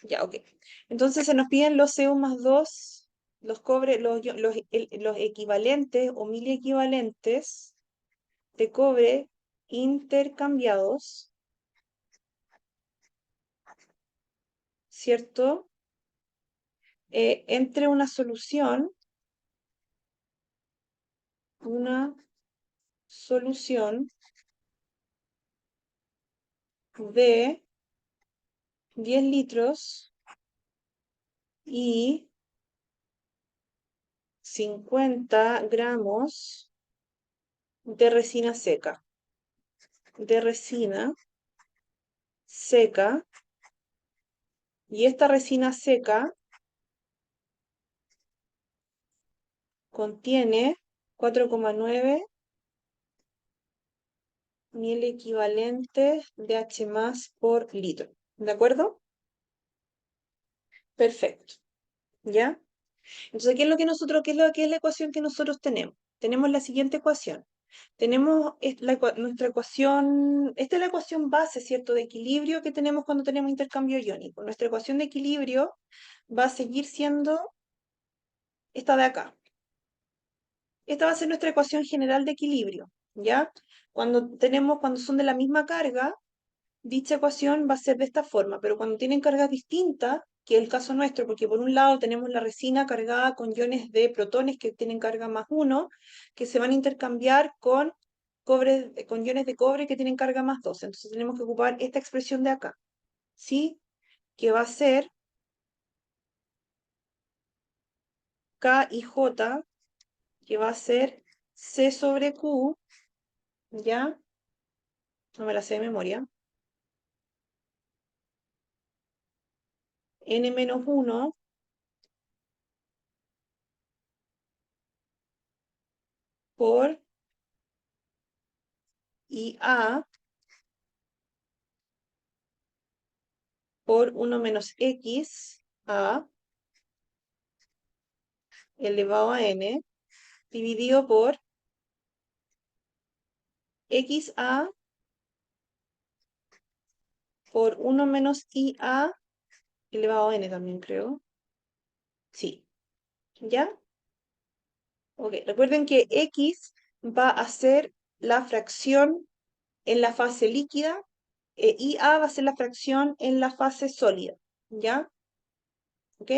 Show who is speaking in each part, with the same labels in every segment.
Speaker 1: Ya, ok. Entonces se nos piden los Cu+2, los cobre, los equivalentes o mil equivalentes de cobre intercambiados, ¿cierto? Entre una solución de 10 litros y 50 gramos de resina seca. De resina seca. Y esta resina seca contiene 4,9 mil equivalentes de H+ por litro. ¿De acuerdo? Perfecto. ¿Ya? Entonces, ¿qué es lo que nosotros, qué es la ecuación que nosotros tenemos? Tenemos la siguiente ecuación. Tenemos nuestra ecuación, esta es la ecuación base, ¿cierto?, de equilibrio que tenemos cuando tenemos intercambio iónico. Nuestra ecuación de equilibrio va a seguir siendo esta de acá. Esta va a ser nuestra ecuación general de equilibrio, ¿ya? Cuando son de la misma carga, dicha ecuación va a ser de esta forma, pero cuando tienen cargas distintas, que es el caso nuestro, porque por un lado tenemos la resina cargada con iones de protones que tienen carga +1, que se van a intercambiar con iones de cobre que tienen carga +2. Entonces tenemos que ocupar esta expresión de acá, ¿sí? Que va a ser K y J, que va a ser C sobre Q, ¿ya? No me la sé de memoria. N-1 por IA por 1 menos X A elevado a N dividido por XA por 1 menos IA elevado a N también creo. Sí, ¿ya? Ok, recuerden que X va a ser la fracción en la fase líquida, IA va a ser la fracción en la fase sólida, ¿ya? ¿Ok?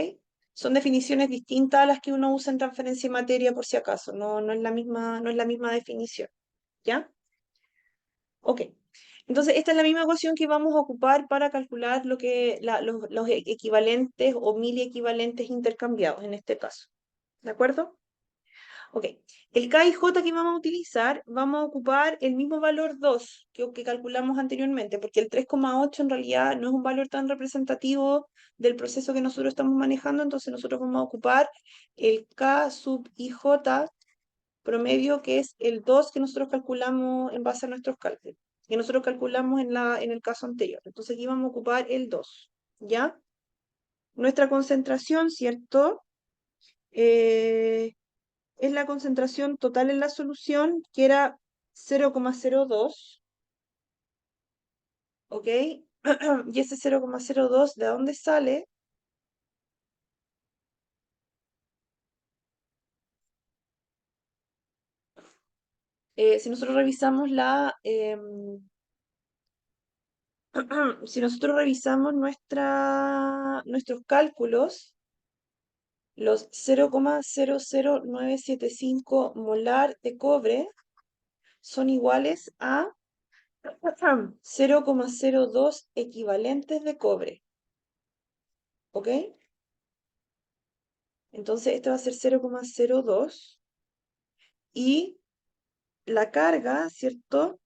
Speaker 1: Son definiciones distintas a las que uno usa en transferencia de materia por si acaso, no es la misma definición, ¿ya? Ok. Entonces, esta es la misma ecuación que vamos a ocupar para calcular los equivalentes o mil equivalentes intercambiados en este caso. ¿De acuerdo? Ok. El K y J que vamos a utilizar, vamos a ocupar el mismo valor 2 que calculamos anteriormente, porque el 3,8 en realidad no es un valor tan representativo del proceso que nosotros estamos manejando, entonces nosotros vamos a ocupar el K sub IJ promedio, que es el 2 que nosotros calculamos en base a nuestros cálculos, que nosotros calculamos en el caso anterior. Entonces aquí vamos a ocupar el 2, ¿ya? Nuestra concentración, ¿cierto? Es la concentración total en la solución, que era 0,02, ¿ok? Y ese 0,02, ¿de dónde sale? Si nosotros revisamos si nosotros revisamos nuestros cálculos, los 0,00975 molar de cobre son iguales a 0,02 equivalentes de cobre, ¿ok? Entonces este va a ser 0,02 y la carga, ¿cierto?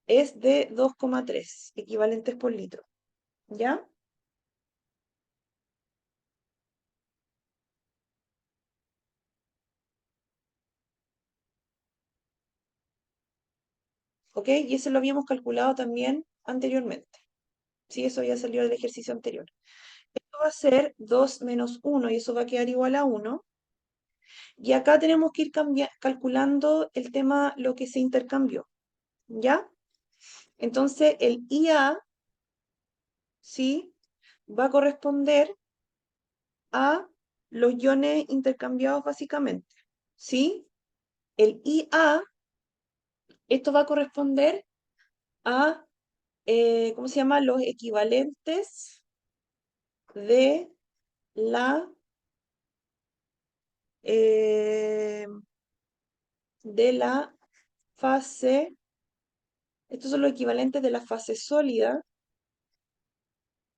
Speaker 1: Es de 2,3 equivalentes por litro, ¿ya? ¿Ok? Y eso lo habíamos calculado también anteriormente. Sí, eso ya salió del ejercicio anterior. Esto va a ser 2 menos 1 y eso va a quedar igual a 1. Y acá tenemos que ir calculando el tema, lo que se intercambió, ¿ya? Entonces el IA, ¿sí? va a corresponder a los iones intercambiados básicamente. ¿Sí? El IA, esto va a corresponder a, ¿cómo se llama? Los equivalentes de la, eh, de la fase, estos son los equivalentes de la fase sólida,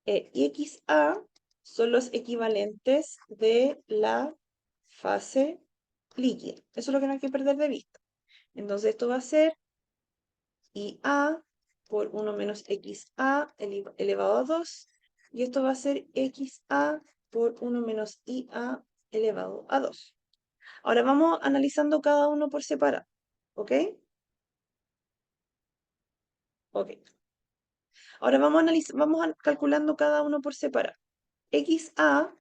Speaker 1: y XA son los equivalentes de la fase líquida. Eso es lo que no hay que perder de vista. Entonces esto va a ser IA por 1 menos XA elevado a 2. Y esto va a ser XA por 1 menos IA elevado a 2. Ahora vamos analizando cada uno por separado. ¿Ok? Ok. Ahora vamos calculando cada uno por separado. XA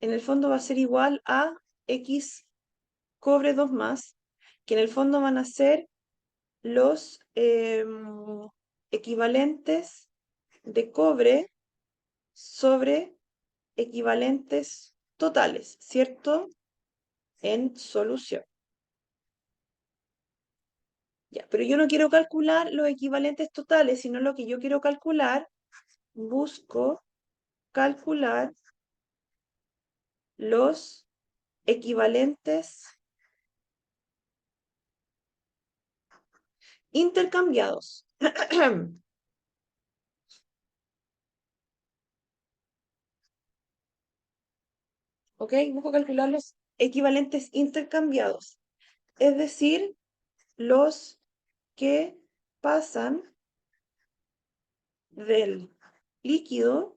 Speaker 1: en el fondo va a ser igual a X cobre 2 más, que en el fondo van a ser los equivalentes de cobre sobre equivalentes totales, ¿cierto? En solución. Ya, pero yo no quiero calcular los equivalentes totales, sino lo que yo quiero calcular, busco calcular los equivalentes intercambiados. ¿Ok? Busco calcular los equivalentes intercambiados, es decir, los que pasan del líquido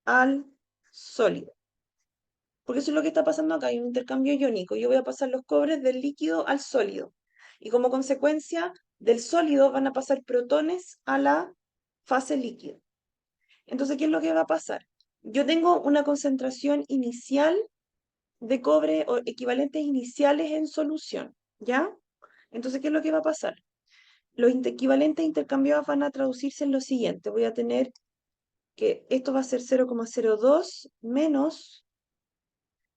Speaker 1: al sólido. Porque eso es lo que está pasando acá, hay un intercambio iónico. Yo voy a pasar los cobres del líquido al sólido. Y como consecuencia del sólido van a pasar protones a la fase líquida. Entonces, ¿qué es lo que va a pasar? Yo tengo una concentración inicial de cobre o equivalentes iniciales en solución, ¿ya? Entonces, ¿qué es lo que va a pasar? Los equivalentes intercambiados van a traducirse en lo siguiente. Voy a tener que esto va a ser 0,02 menos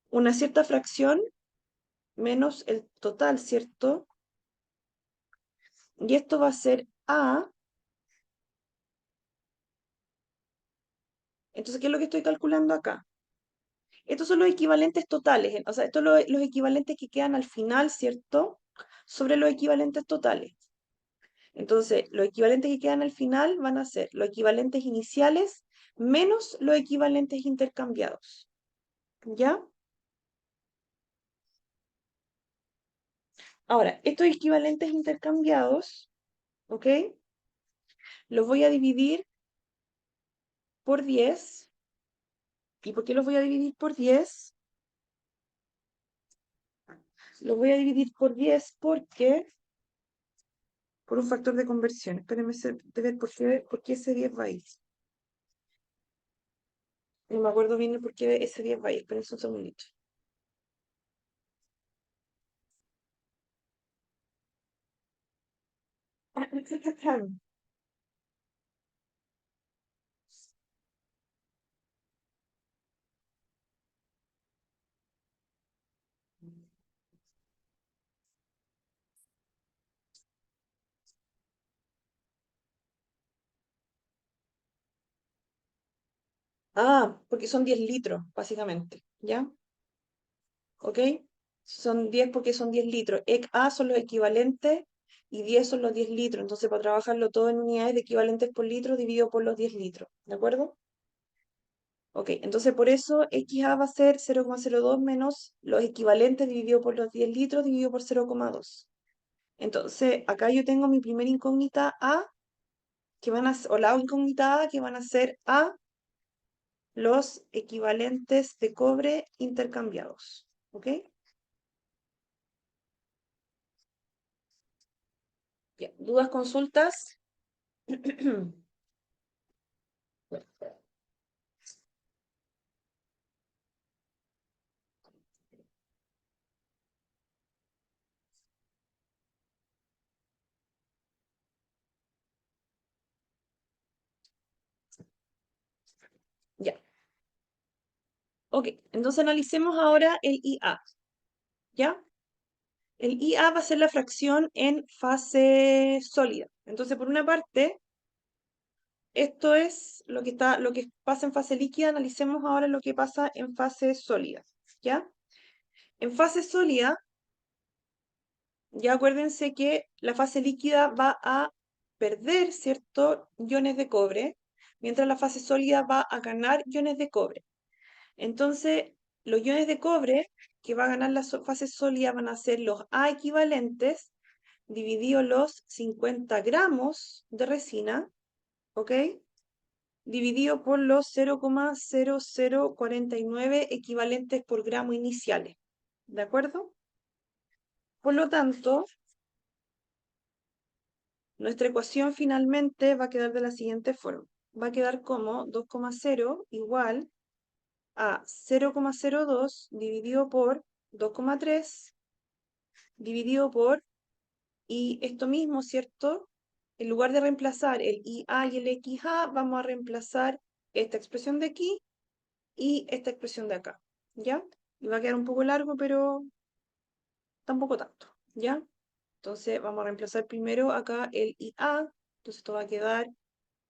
Speaker 1: una cierta fracción menos el total, ¿cierto? Y esto va a ser A. Entonces, ¿qué es lo que estoy calculando acá? Estos son los equivalentes totales, o sea, estos son los equivalentes que quedan al final, ¿cierto? Sobre los equivalentes totales. Entonces, los equivalentes que quedan al final van a ser los equivalentes iniciales menos los equivalentes intercambiados. ¿Ya? Ahora, estos equivalentes intercambiados, ¿ok? Los voy a dividir por 10. ¿Y por qué los voy a dividir por 10? Los voy a dividir por 10 porque, por un factor de conversión. Espérenme de ver por qué ese 10 va ahí. No me acuerdo bien por qué ese 10 va ahí. Espérenme un segundito. Ah, porque son 10 litros, básicamente. ¿Ya? ¿Ok? Son 10 porque son 10 litros. A son los equivalentes y 10 son los 10 litros. Entonces, para trabajarlo todo en unidades de equivalentes por litro, dividido por los 10 litros. ¿De acuerdo? Ok, entonces por eso XA va a ser 0,02 menos los equivalentes dividido por los 10 litros dividido por 0,2. Entonces, acá yo tengo mi primera incógnita A, que van a, o la incógnita A, que van a ser A, los equivalentes de cobre intercambiados. ¿Ok? Ya, ¿dudas, consultas? Ok, entonces analicemos ahora el IA, ¿ya? El IA va a ser la fracción en fase sólida. Entonces, por una parte, esto es lo que pasa en fase líquida. Analicemos ahora lo que pasa en fase sólida, ¿ya? En fase sólida, ya acuérdense que la fase líquida va a perder, ¿cierto?, iones de cobre, mientras la fase sólida va a ganar iones de cobre. Entonces, los iones de cobre que va a ganar la fase sólida van a ser los A equivalentes dividido los 50 gramos de resina, ¿ok? Dividido por los 0,0049 equivalentes por gramo iniciales, ¿de acuerdo? Por lo tanto, nuestra ecuación finalmente va a quedar de la siguiente forma. Va a quedar como 2,0 igual a 0,02 dividido por 2,3 dividido por, y esto mismo, ¿cierto? En lugar de reemplazar el IA y el XA, vamos a reemplazar esta expresión de aquí y esta expresión de acá, ¿ya? Y va a quedar un poco largo, pero tampoco tanto, ¿ya? Entonces vamos a reemplazar primero acá el IA, entonces esto va a quedar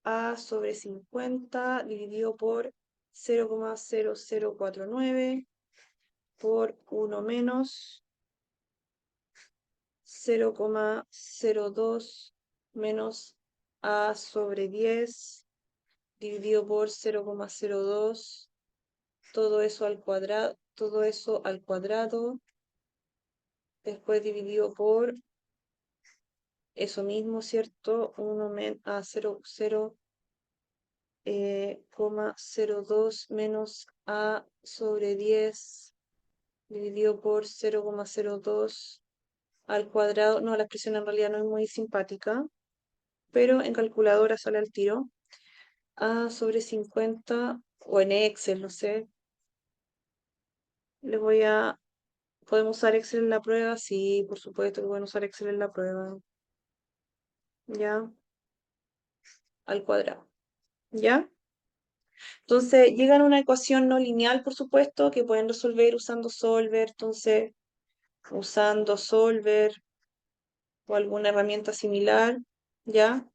Speaker 1: A sobre 50 dividido por 0,0049 por 1 menos 0,02 menos A sobre 10 dividido por 0,02, todo eso al cuadrado, después dividido por eso mismo, ¿cierto? 1 a 0,02 menos A sobre 10 dividido por 0,02 al cuadrado. No, la expresión en realidad no es muy simpática, pero en calculadora sale al tiro. A sobre 50, o en Excel, no sé. Les voy a... ¿Podemos usar Excel en la prueba? Sí, por supuesto que pueden usar Excel en la prueba. ¿Ya? Al cuadrado. ¿Ya? Entonces, llegan a una ecuación no lineal, por supuesto, que pueden resolver usando Solver. Entonces, usando Solver o alguna herramienta similar, ¿ya?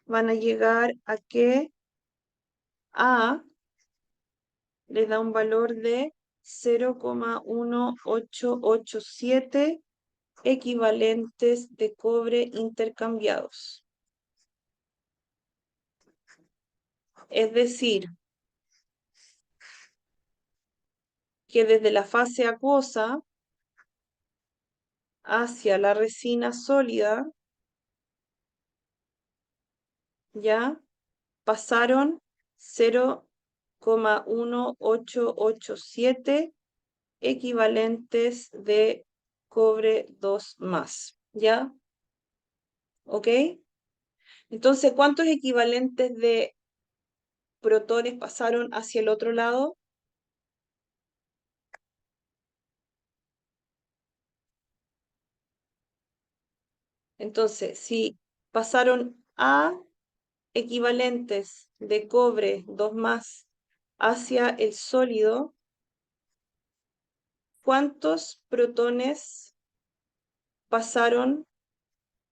Speaker 1: Van a llegar a que A les da un valor de 0,1887 equivalentes de cobre intercambiados. Es decir, que desde la fase acuosa hacia la resina sólida, ya pasaron 0,1887 equivalentes de cobre 2 más, ¿ya? ¿Ok? Entonces, ¿cuántos equivalentes de protones pasaron hacia el otro lado? Entonces, si pasaron A equivalentes de cobre 2 más hacia el sólido, ¿cuántos protones pasaron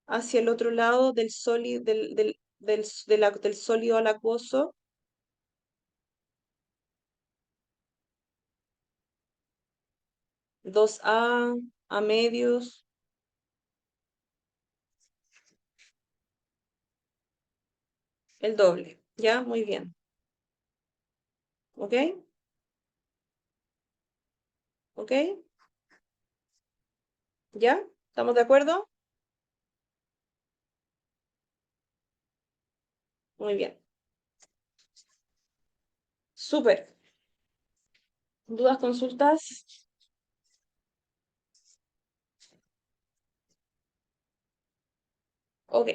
Speaker 1: hacia el otro lado del sólido, del sólido al acuoso? 2A, a medios, el doble. ¿Ya? Muy bien. ¿Ok? ¿Ok? ¿Ya? ¿Estamos de acuerdo? Muy bien. Súper. ¿Dudas, consultas? Ok.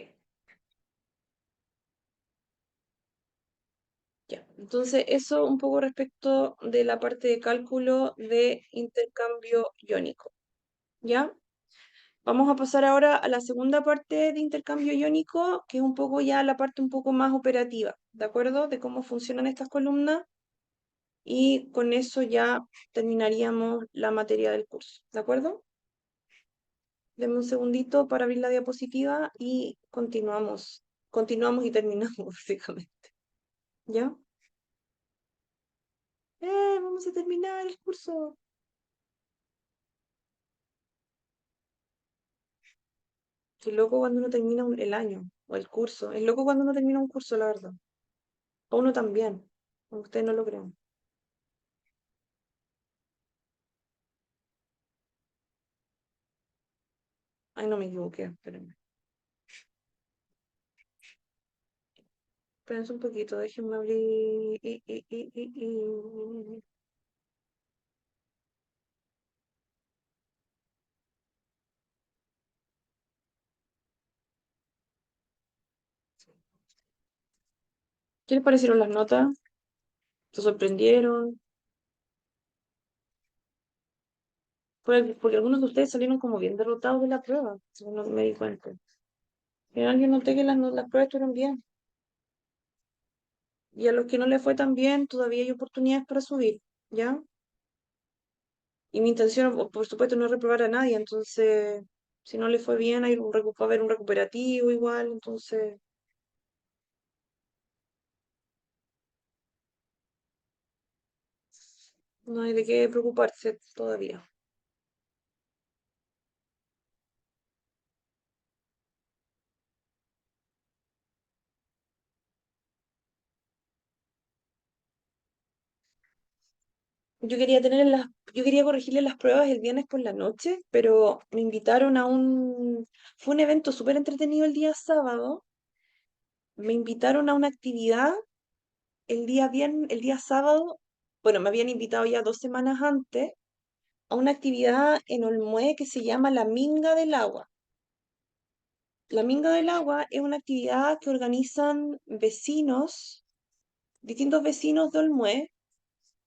Speaker 1: Ya. Entonces, eso un poco respecto de la parte de cálculo de intercambio iónico. ¿Ya? Vamos a pasar ahora a la segunda parte de intercambio iónico, que es un poco ya la parte un poco más operativa, ¿de acuerdo? De cómo funcionan estas columnas. y con eso ya terminaríamos la materia del curso, ¿de acuerdo? Denme un segundito para abrir la diapositiva y continuamos. Continuamos y terminamos, básicamente. ¿Ya? Vamos a terminar el curso. Qué loco cuando uno termina el año o el curso. Es loco cuando uno termina un curso, la verdad. O uno también, aunque ustedes no lo crean. Ay, no me equivoqué, espérenme. Espérense un poquito, déjenme abrir. ¿Qué les parecieron las notas? ¿Se sorprendieron? Porque algunos de ustedes salieron como bien derrotados de la prueba, según lo que me di cuenta. En general, yo noté que las pruebas estuvieron bien. Y a los que no les fue tan bien, todavía hay oportunidades para subir, ¿ya? Y mi intención, por supuesto, no es reprobar a nadie, entonces, si no les fue bien, va a haber un recuperativo igual, entonces, no hay de qué preocuparse todavía. Yo quería corregirle las pruebas el viernes por la noche, pero me invitaron fue un evento súper entretenido el día sábado. Me invitaron a una actividad el día sábado. Bueno, me habían invitado ya 2 semanas antes a una actividad en Olmué que se llama la Minga del Agua. La Minga del Agua es una actividad que organizan vecinos, distintos vecinos de Olmué,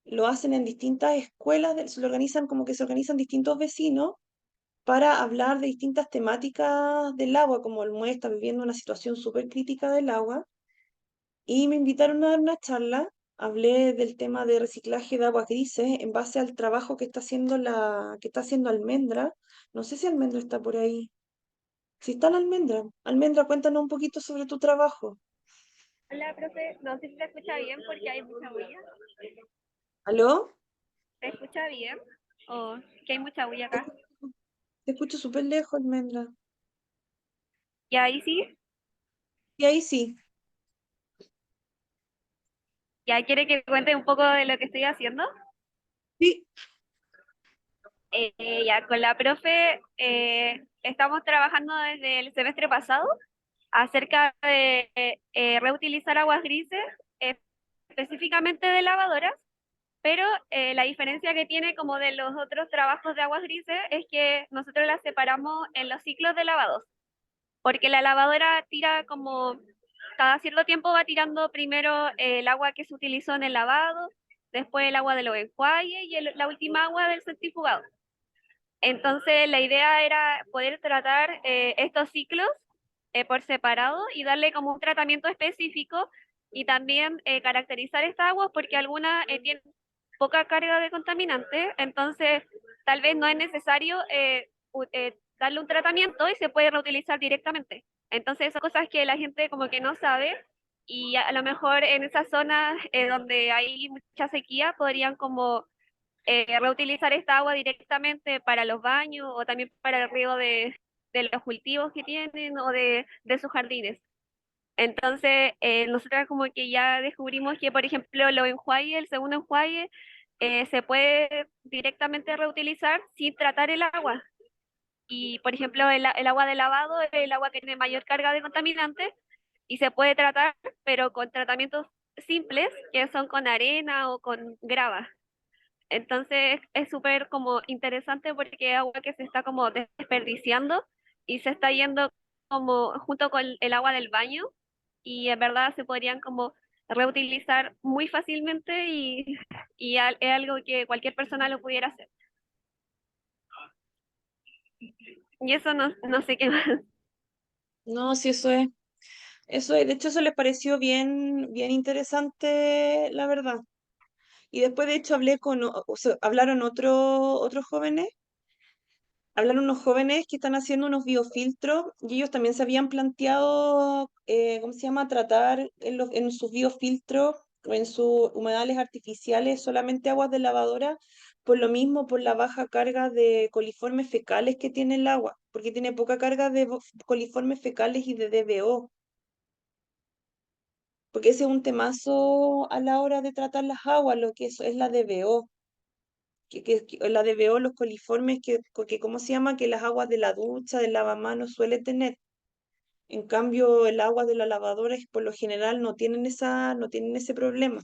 Speaker 1: lo hacen en distintas escuelas, se lo organizan como que se organizan distintos vecinos para hablar de distintas temáticas del agua, como Olmué está viviendo una situación súper crítica del agua, y me invitaron a dar una charla. Hablé del tema de reciclaje de aguas grises en base al trabajo que está haciendo Almendra. No sé si Almendra está por ahí. Si está la Almendra. Almendra, cuéntanos un poquito sobre tu trabajo.
Speaker 2: Hola, profe. No sé si se escucha bien porque hay mucha bulla.
Speaker 1: ¿Aló?
Speaker 2: ¿Se escucha bien? ¿O que hay mucha bulla
Speaker 1: Te
Speaker 2: acá?
Speaker 1: escucho, te escucho súper lejos, Almendra.
Speaker 2: Y ahí sí.
Speaker 1: Y ahí sí.
Speaker 2: ¿Ya quiere que cuente un poco de lo que estoy haciendo?
Speaker 1: Sí.
Speaker 2: Ya, con la profe estamos trabajando desde el semestre pasado acerca de reutilizar aguas grises, eh, específicamente de lavadoras, pero la diferencia que tiene como de los otros trabajos de aguas grises es que nosotros las separamos en los ciclos de lavados. Porque la lavadora tira como, cada cierto tiempo va tirando primero el agua que se utilizó en el lavado, después el agua de los enjuagues y la última agua del centrifugado. Entonces la idea era poder tratar estos ciclos por separado y darle como un tratamiento específico y también caracterizar estas aguas porque algunas tienen poca carga de contaminantes, entonces tal vez no es necesario darle un tratamiento y se puede reutilizar directamente. Entonces son cosas que la gente como que no sabe y a lo mejor en esas zonas donde hay mucha sequía podrían como reutilizar esta agua directamente para los baños o también para el riego de los cultivos que tienen o de sus jardines. Entonces, nosotros como que ya descubrimos que, por ejemplo, los enjuagues, el segundo enjuague, se puede directamente reutilizar sin tratar el agua. Y, por ejemplo, el agua de lavado es el agua que tiene mayor carga de contaminantes y se puede tratar, pero con tratamientos simples, que son con arena o con grava. Entonces es súper como interesante porque es agua que se está como desperdiciando y se está yendo como junto con el agua del baño y en verdad se podrían como reutilizar muy fácilmente y es algo que cualquier persona lo pudiera hacer. Y eso no sé qué más.
Speaker 1: No, sí, eso es. Eso es. De hecho, eso les pareció bien, bien interesante, la verdad. Y después, de hecho, hablé con, o sea, otros jóvenes, hablaron unos jóvenes que están haciendo unos biofiltros y ellos también se habían planteado, ¿cómo se llama?, tratar en sus biofiltros o en sus humedales artificiales solamente aguas de lavadora, por lo mismo, por la baja carga de coliformes fecales que tiene el agua, porque tiene poca carga de coliformes fecales y de DBO, porque ese es un temazo a la hora de tratar las aguas, lo que es la DBO. La DBO, los coliformes ¿cómo se llama? Que las aguas de la ducha, del lavamanos suele tener. En cambio, el agua de la lavadora por lo general no tienen ese problema.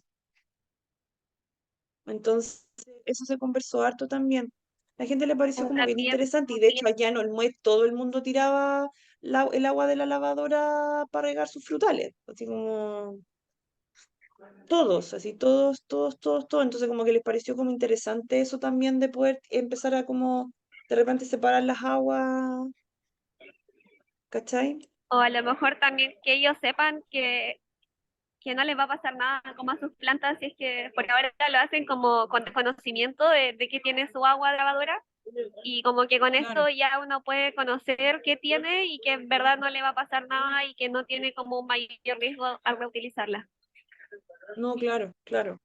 Speaker 1: Entonces, eso se conversó harto también. A la gente le pareció como bien
Speaker 2: También,
Speaker 1: interesante y de hecho allá en Olmué todo el mundo tiraba el agua de la lavadora para regar sus frutales. Así como todos, así todos. Entonces como que les pareció como interesante eso también de poder empezar a como de repente separar las aguas, ¿cachai?
Speaker 2: o a lo mejor también que ellos sepan que no les va a pasar nada como a sus plantas, si es que por ahora lo hacen como con desconocimiento de que tiene su agua lavadora y como que con
Speaker 1: Claro.
Speaker 2: esto ya uno puede conocer qué tiene y que en verdad no le va a pasar nada y que no tiene como un mayor riesgo al reutilizarla.
Speaker 1: No, claro.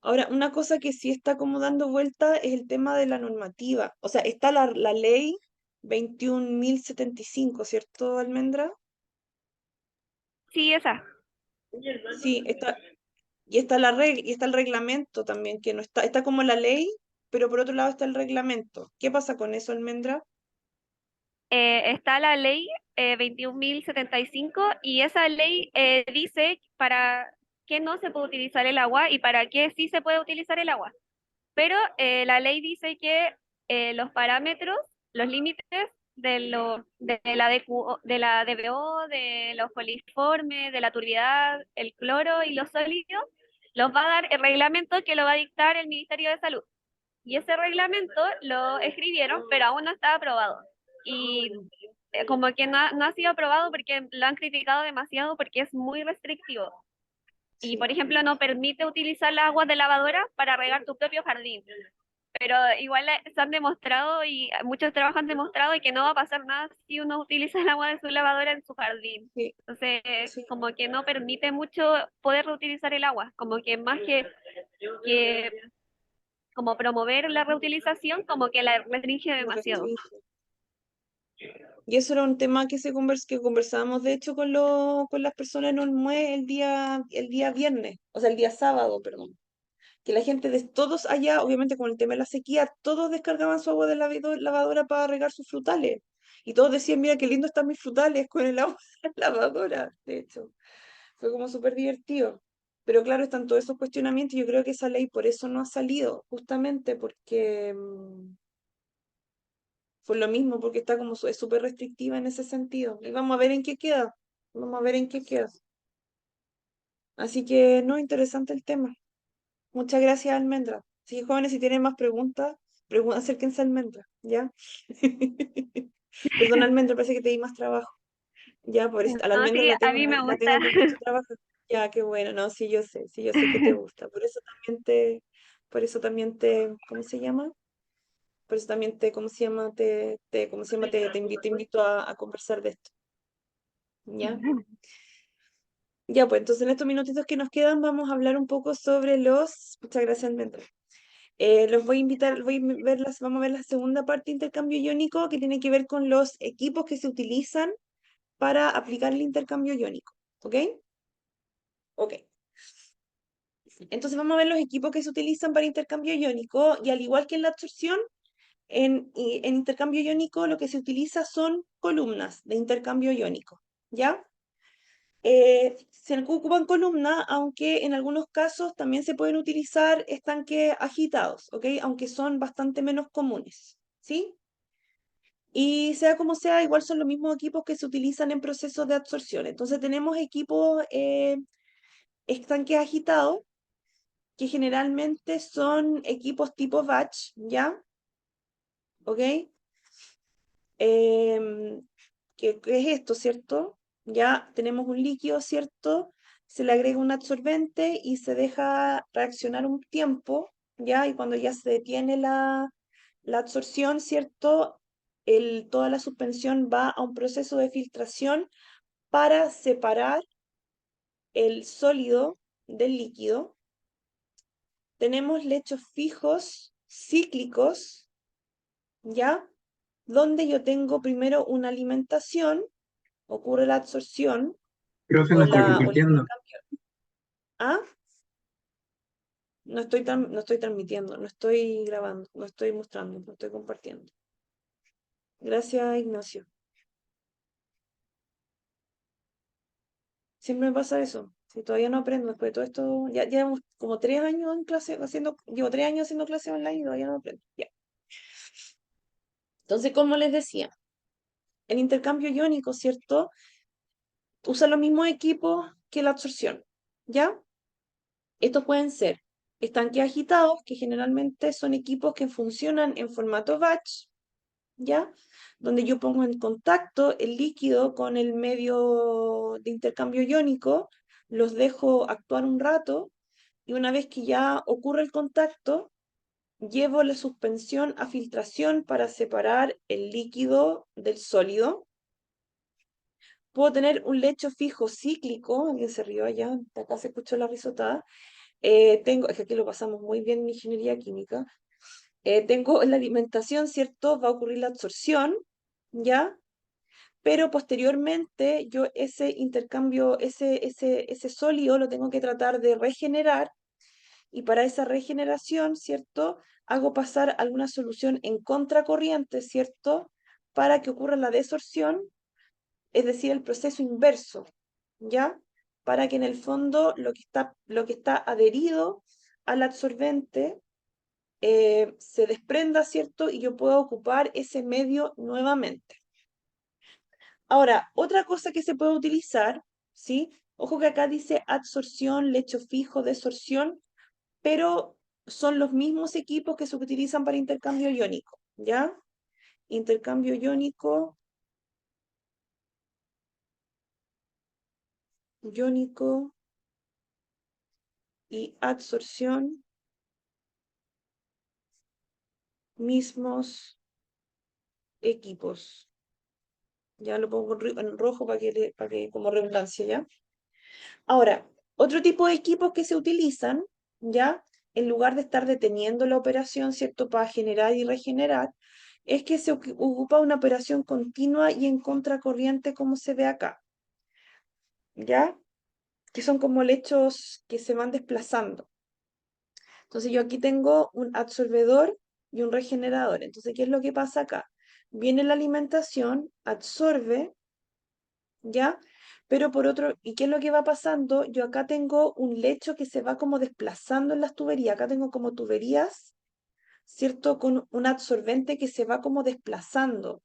Speaker 1: Ahora, una cosa que sí está como dando vuelta es el tema de la normativa. O sea, está la ley 21.075, ¿cierto, Almendra?
Speaker 2: Sí, esa.
Speaker 1: Sí, y está el reglamento también, que no está como la ley, pero por otro lado está el reglamento. ¿Qué pasa con eso, Almendra?
Speaker 2: Está la ley 21.075 y esa ley dice para qué no se puede utilizar el agua y para qué sí se puede utilizar el agua. Pero la ley dice que los parámetros, los límites de la DQ, de la DBO, de los coliformes, de la turbiedad, el cloro y los sólidos, los va a dar el reglamento que lo va a dictar el Ministerio de Salud. Y ese reglamento lo escribieron, pero aún no está aprobado. Y como que no ha sido aprobado porque lo han criticado demasiado porque es muy restrictivo. Y,
Speaker 1: Sí.
Speaker 2: por ejemplo, no permite utilizar las aguas de lavadora para regar tu propio jardín. Pero igual se han demostrado y muchos trabajos han demostrado que no va a pasar nada si uno utiliza el agua de su lavadora en su jardín.
Speaker 1: Sí,
Speaker 2: Entonces,
Speaker 1: sí,
Speaker 2: como que no permite mucho poder reutilizar el agua. Como que más que como promover la reutilización, como que la restringe
Speaker 1: lo
Speaker 2: demasiado.
Speaker 1: restringe. Y eso era un tema que conversábamos, de hecho, con las personas en Olmué el día viernes, o sea, el día sábado, perdón. Que la gente de todos allá, obviamente con el tema de la sequía, todos descargaban su agua de la lavadora para regar sus frutales. Y todos decían, mira qué lindo están mis frutales con el agua de la lavadora, de hecho. Fue como súper divertido. Pero claro, están todos esos cuestionamientos y yo creo que esa ley por eso no ha salido, justamente porque por lo mismo, porque está como es súper restrictiva en ese sentido. Y vamos a ver en qué queda. Vamos a ver en qué queda. Así que no, interesante el tema. Muchas gracias, Almendra. Sí, jóvenes, si tienen más preguntas, acérquense a Almendra, ¿ya? Perdón, Almendra, parece que te di más trabajo. Ya, a la
Speaker 2: No,
Speaker 1: Almendra
Speaker 2: sí, a mí me
Speaker 1: la
Speaker 2: gusta.
Speaker 1: tengo con mucho trabajo. Ya, qué bueno, no, sí, yo sé que te gusta. ¿Cómo se llama? Por eso también ¿cómo se llama? ¿Cómo se llama? Te invito a conversar de esto, ¿ya? Ya, pues entonces en estos minutitos que nos quedan vamos a hablar un poco sobre muchas gracias, Almendra. Los voy a invitar, vamos a ver la segunda parte de intercambio iónico que tiene que ver con los equipos que se utilizan para aplicar el intercambio iónico. ¿Ok? Ok. Entonces vamos a ver los equipos que se utilizan para intercambio iónico y al igual que en la absorción, en intercambio iónico lo que se utiliza son columnas de intercambio iónico. ¿Ya? Se ocupan columnas, aunque en algunos casos también se pueden utilizar estanques agitados, ¿ok? Aunque son bastante menos comunes, ¿sí? Y sea como sea, igual son los mismos equipos que se utilizan en procesos de absorción. Entonces tenemos equipos estanques agitados, que generalmente son equipos tipo batch, ¿ya? ¿Ok? ¿Qué es esto, cierto? Ya tenemos un líquido, ¿cierto? se le agrega un adsorbente y se deja reaccionar un tiempo, ¿ya? Y cuando ya se detiene la absorción, ¿cierto? Toda la suspensión va a un proceso de filtración para separar el sólido del líquido. Tenemos lechos fijos, cíclicos, ¿ya? Donde yo tengo primero una alimentación, ocurre la absorción
Speaker 3: Profe,
Speaker 1: o,
Speaker 3: no estoy
Speaker 1: o el
Speaker 3: compartiendo.
Speaker 1: intercambio. ¿Ah? No estoy transmitiendo, no estoy grabando, no estoy mostrando, no estoy compartiendo. Gracias, Ignacio. Siempre me pasa eso. Si todavía no aprendo, después de todo esto, ya llevamos como 3 años en clase llevo 3 años haciendo clase online y todavía no aprendo. Ya. Entonces, como les decía, el intercambio iónico, ¿cierto? Usa los mismos equipos que la absorción, ¿ya? Estos pueden ser estanques agitados, que generalmente son equipos que funcionan en formato batch, ¿ya? Donde yo pongo en contacto el líquido con el medio de intercambio iónico, los dejo actuar un rato y una vez que ya ocurre el contacto, llevo la suspensión a filtración para separar el líquido del sólido. Puedo tener un lecho fijo cíclico, alguien se rió allá, acá se escuchó la risotada. Es que aquí lo pasamos muy bien en ingeniería química. Tengo la alimentación, ¿cierto? Va a ocurrir la absorción, ¿ya? Pero posteriormente yo ese intercambio, ese sólido lo tengo que tratar de regenerar y para esa regeneración, ¿cierto? Hago pasar alguna solución en contracorriente, ¿cierto? Para que ocurra la desorción, es decir, el proceso inverso, ¿ya? Para que en el fondo lo que está adherido al absorbente se desprenda, ¿cierto? Y yo pueda ocupar ese medio nuevamente. Ahora, otra cosa que se puede utilizar, ¿sí? Ojo que acá dice adsorción, lecho fijo, desorción, pero son los mismos equipos que se utilizan para intercambio iónico, ¿ya? Intercambio iónico y adsorción, mismos equipos. Ya lo pongo en rojo para que como redundancia, ¿ya? Ahora, otro tipo de equipos que se utilizan, ¿ya? En lugar de estar deteniendo la operación, ¿cierto? Para generar y regenerar, es que se ocupa una operación continua y en contracorriente, como se ve acá, ¿ya? Que son como lechos que se van desplazando. Entonces yo aquí tengo un absorbedor y un regenerador. Entonces, ¿qué es lo que pasa acá? Viene la alimentación, absorbe, ¿ya? Pero por otro, ¿y qué es lo que va pasando? Yo acá tengo un lecho que se va como desplazando en las tuberías. Acá tengo como tuberías, ¿cierto? Con un absorbente que se va como desplazando,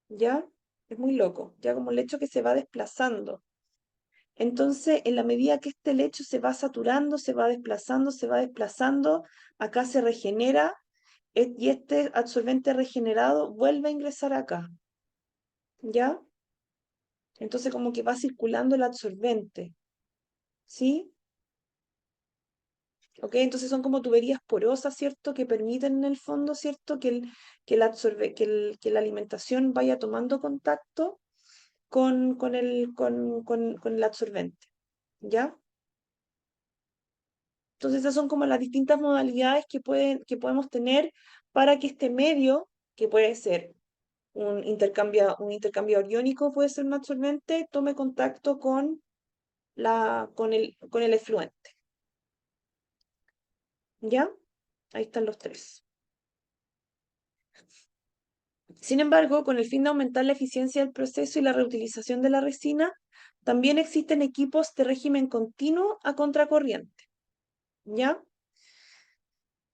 Speaker 1: ¿ya? Es muy loco, ya como un lecho que se va desplazando. Entonces, en la medida que este lecho se va saturando, se va desplazando, acá se regenera y este absorbente regenerado vuelve a ingresar acá, ¿ya? Entonces como que va circulando el absorbente, ¿sí? ¿Ok? Entonces son como tuberías porosas, ¿cierto? Que permiten en el fondo, ¿cierto? Que la alimentación vaya tomando contacto con el absorbente, ¿ya? Entonces esas son como las distintas modalidades que podemos tener para que este medio, que puede ser un intercambiador iónico, puede ser un absorbente, tome contacto con el efluente, ¿ya? Ahí están los tres. Sin embargo, con el fin de aumentar la eficiencia del proceso y la reutilización de la resina, también existen equipos de régimen continuo a contracorriente, ¿ya?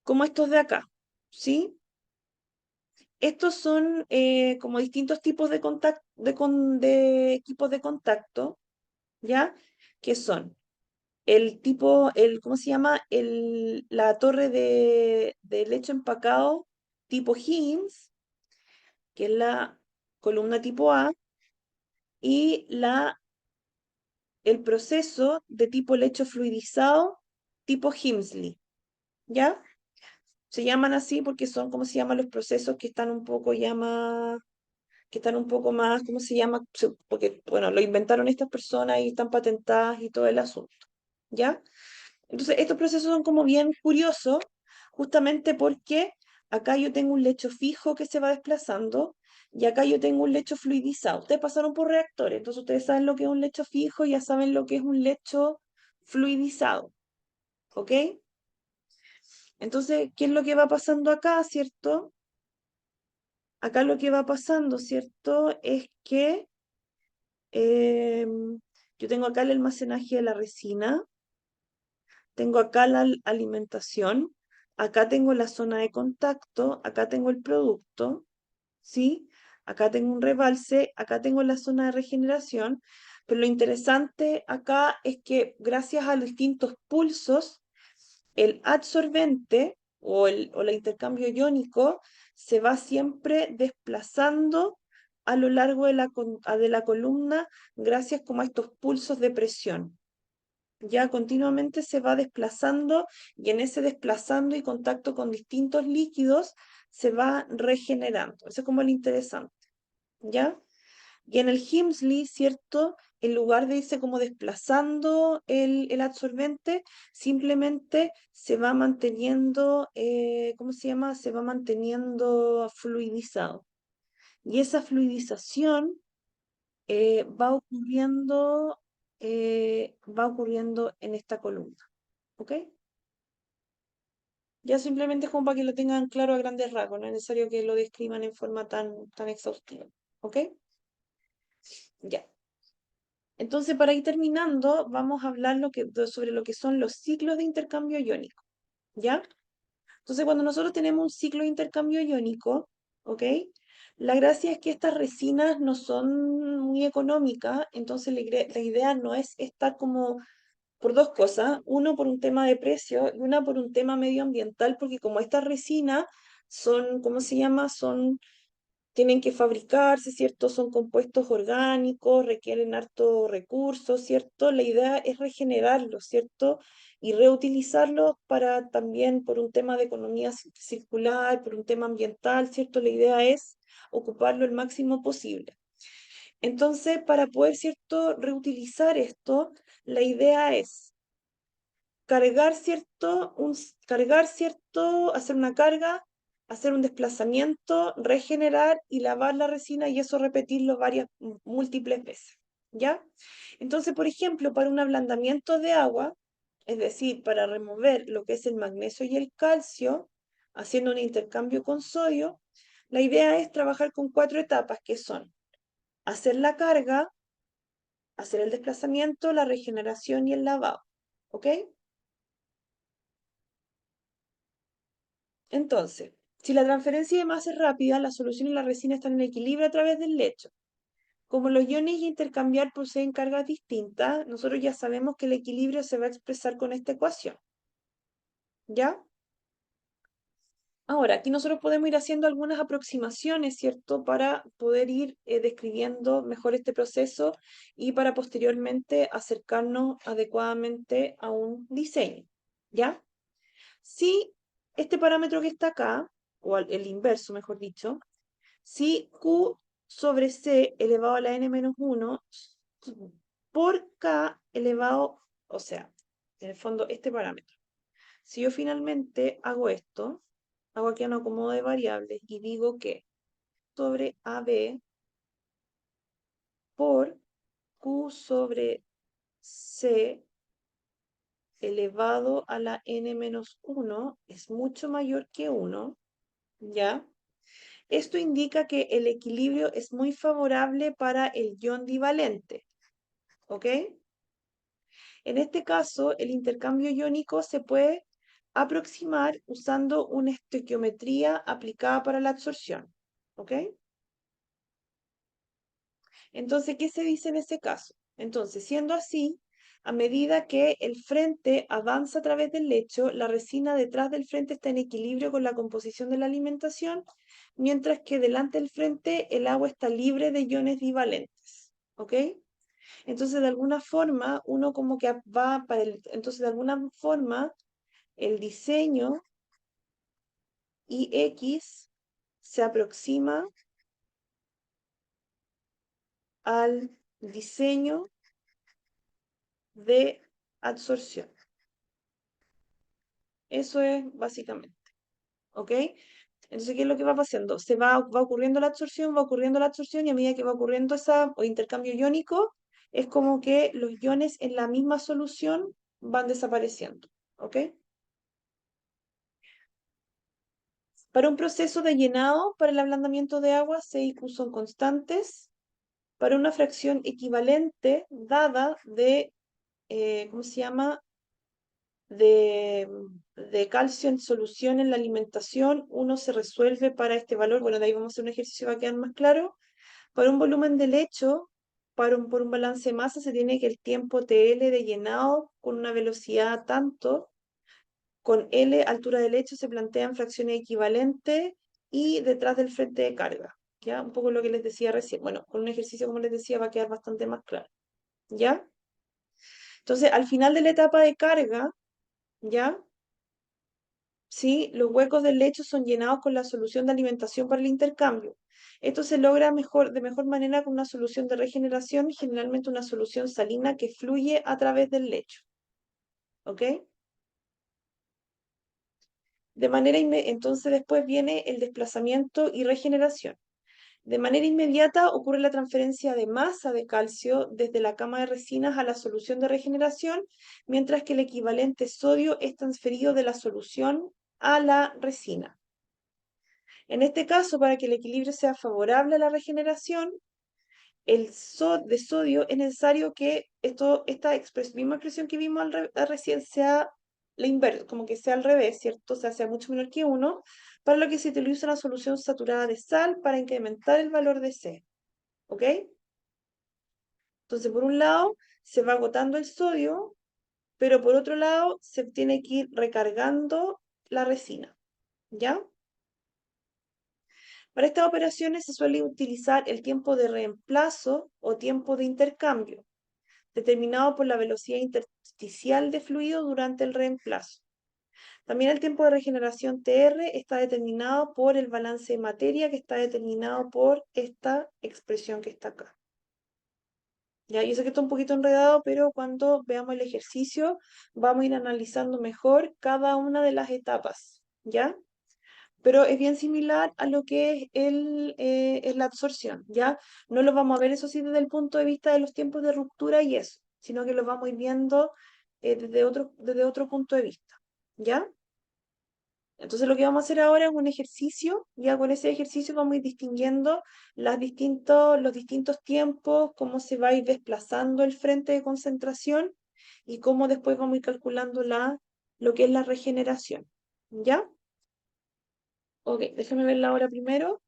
Speaker 1: Como estos de acá, ¿sí? Estos son como distintos tipos de, de equipos de contacto, ¿ya? Que son ¿cómo se llama? La torre de leche empacado tipo Higgins, que es la columna tipo A, y la el proceso de tipo lecho fluidizado, tipo Himsley, ¿ya? Se llaman así porque son, ¿cómo se llaman los procesos que están un poco ya más, que están un poco más, ¿cómo se llama? Porque, bueno, lo inventaron estas personas y están patentadas y todo el asunto, ¿ya? Entonces, estos procesos son como bien curiosos, justamente porque acá yo tengo un lecho fijo que se va desplazando y acá yo tengo un lecho fluidizado. Ustedes pasaron por reactores, entonces ustedes saben lo que es un lecho fijo, ya saben lo que es un lecho fluidizado, ¿ok? Entonces, ¿qué es lo que va pasando acá, cierto? Acá lo que va pasando, ¿cierto? Es que yo tengo acá el almacenaje de la resina, tengo acá la alimentación, acá tengo la zona de contacto, acá tengo el producto, ¿sí? Acá tengo un rebalse, acá tengo la zona de regeneración, pero lo interesante acá es que gracias a los distintos pulsos, el adsorbente o el intercambio iónico se va siempre desplazando a lo largo de de la columna gracias como a estos pulsos de presión. Ya continuamente se va desplazando y en ese desplazando y contacto con distintos líquidos se va regenerando. Eso es como lo interesante, ¿ya? Y en el Himsley, ¿cierto? En lugar de irse como desplazando el absorbente, simplemente se va manteniendo, ¿cómo se llama? Se va manteniendo fluidizado. Y esa fluidización va ocurriendo en esta columna, ¿ok? Ya simplemente como para que lo tengan claro a grandes rasgos, no es necesario que lo describan en forma tan exhaustiva, ¿ok? Ya. Entonces, para ir terminando, vamos a hablar sobre lo que son los ciclos de intercambio iónico, ¿ya? Entonces, cuando nosotros tenemos un ciclo de intercambio iónico, ¿ok? La gracia es que estas resinas no son muy económicas, entonces la idea no es estar como por dos cosas, uno por un tema de precio y una por un tema medioambiental, porque como estas resinas son, ¿cómo se llama? Tienen que fabricarse, ¿cierto? Son compuestos orgánicos, requieren harto recursos, ¿cierto? La idea es regenerarlos, ¿cierto? Y reutilizarlos para también por un tema de economía circular, por un tema ambiental, ¿cierto? La idea es ocuparlo el máximo posible. Entonces, para poder, ¿cierto? Reutilizar esto, la idea es cargar, ¿cierto? Hacer una carga, hacer un desplazamiento, regenerar y lavar la resina y eso repetirlo múltiples veces, ¿ya? Entonces, por ejemplo, para un ablandamiento de agua, es decir, para remover lo que es el magnesio y el calcio, haciendo un intercambio con sodio, la idea es trabajar con 4 etapas que son hacer la carga, hacer el desplazamiento, la regeneración y el lavado, ¿ok? Entonces, si la transferencia de masa es rápida, la solución y la resina están en equilibrio a través del lecho. Como los iones intercambiar poseen cargas distintas, nosotros ya sabemos que el equilibrio se va a expresar con esta ecuación. ¿Ya? Ahora, aquí nosotros podemos ir haciendo algunas aproximaciones, ¿cierto? Para poder ir describiendo mejor este proceso y para posteriormente acercarnos adecuadamente a un diseño. ¿Ya? Si este parámetro que está acá, o el inverso, mejor dicho, si Q sobre C elevado a la n-1 por K elevado, o sea, en el fondo este parámetro. Si yo finalmente hago esto, hago aquí un acomodo de variables y digo que sobre AB por Q sobre C elevado a la n-1 es mucho mayor que 1, ¿ya? Esto indica que el equilibrio es muy favorable para el ion divalente, ¿ok? En este caso, el intercambio iónico se puede aproximar usando una estequiometría aplicada para la absorción, ¿ok? Entonces, ¿qué se dice en ese caso? Entonces, siendo así, a medida que el frente avanza a través del lecho, la resina detrás del frente está en equilibrio con la composición de la alimentación, mientras que delante del frente el agua está libre de iones divalentes. ¿Ok? Entonces, de alguna forma, uno como que va para el, entonces, de alguna forma, el diseño IX se aproxima al diseño de absorción. Eso es básicamente, ¿ok? Entonces, ¿qué es lo que va pasando? Va ocurriendo va ocurriendo la absorción, y a medida que va ocurriendo o intercambio iónico, es como que los iones en la misma solución van desapareciendo, ¿ok? Para un proceso de llenado, para el ablandamiento de agua, C y Q son constantes. Para una fracción equivalente dada de, ¿cómo se llama? De calcio en solución en la alimentación, uno se resuelve para este valor. Bueno, de ahí vamos a hacer un ejercicio para quedar más claro. Para un volumen de lecho, por un balance de masa, se tiene que el tiempo TL de llenado con una velocidad tanto, con L altura de lecho se plantean fracciones equivalentes y detrás del frente de carga. ¿Ya? Un poco lo que les decía recién. Bueno, con un ejercicio, como les decía, va a quedar bastante más claro. ¿Ya? Entonces, al final de la etapa de carga, ¿ya? ¿Sí? Los huecos del lecho son llenados con la solución de alimentación para el intercambio. Esto se logra de mejor manera con una solución de regeneración, generalmente una solución salina que fluye a través del lecho. ¿Ok? Entonces después viene el desplazamiento y regeneración. De manera inmediata ocurre la transferencia de masa de calcio desde la cama de resinas a la solución de regeneración, mientras que el equivalente sodio es transferido de la solución a la resina. En este caso, para que el equilibrio sea favorable a la regeneración, de sodio es necesario que esta misma expresión que vimos recién sea la inversa, como que sea al revés, ¿cierto? O sea mucho menor que 1, para lo que se utiliza una solución saturada de sal para incrementar el valor de C. ¿Ok? Entonces, por un lado, se va agotando el sodio, pero por otro lado, se tiene que ir recargando la resina. ¿Ya? Para estas operaciones se suele utilizar el tiempo de reemplazo o tiempo de intercambio, determinado por la velocidad intersticial de fluido durante el reemplazo. También el tiempo de regeneración TR está determinado por el balance de materia, que está determinado por esta expresión que está acá. Ya, yo sé que está un poquito enredado, pero cuando veamos el ejercicio vamos a ir analizando mejor cada una de las etapas, ¿ya? Pero es bien similar a lo que es la absorción, ¿ya? No lo vamos a ver, eso sí, desde el punto de vista de los tiempos de ruptura y eso, sino que lo vamos a ir viendo desde otro punto de vista, ¿ya? Entonces lo que vamos a hacer ahora es un ejercicio, ya con ese ejercicio vamos a ir distinguiendo los distintos tiempos, cómo se va a ir desplazando el frente de concentración y cómo después vamos a ir calculando lo que es la regeneración, ¿ya? Ok, déjame ver la hora primero.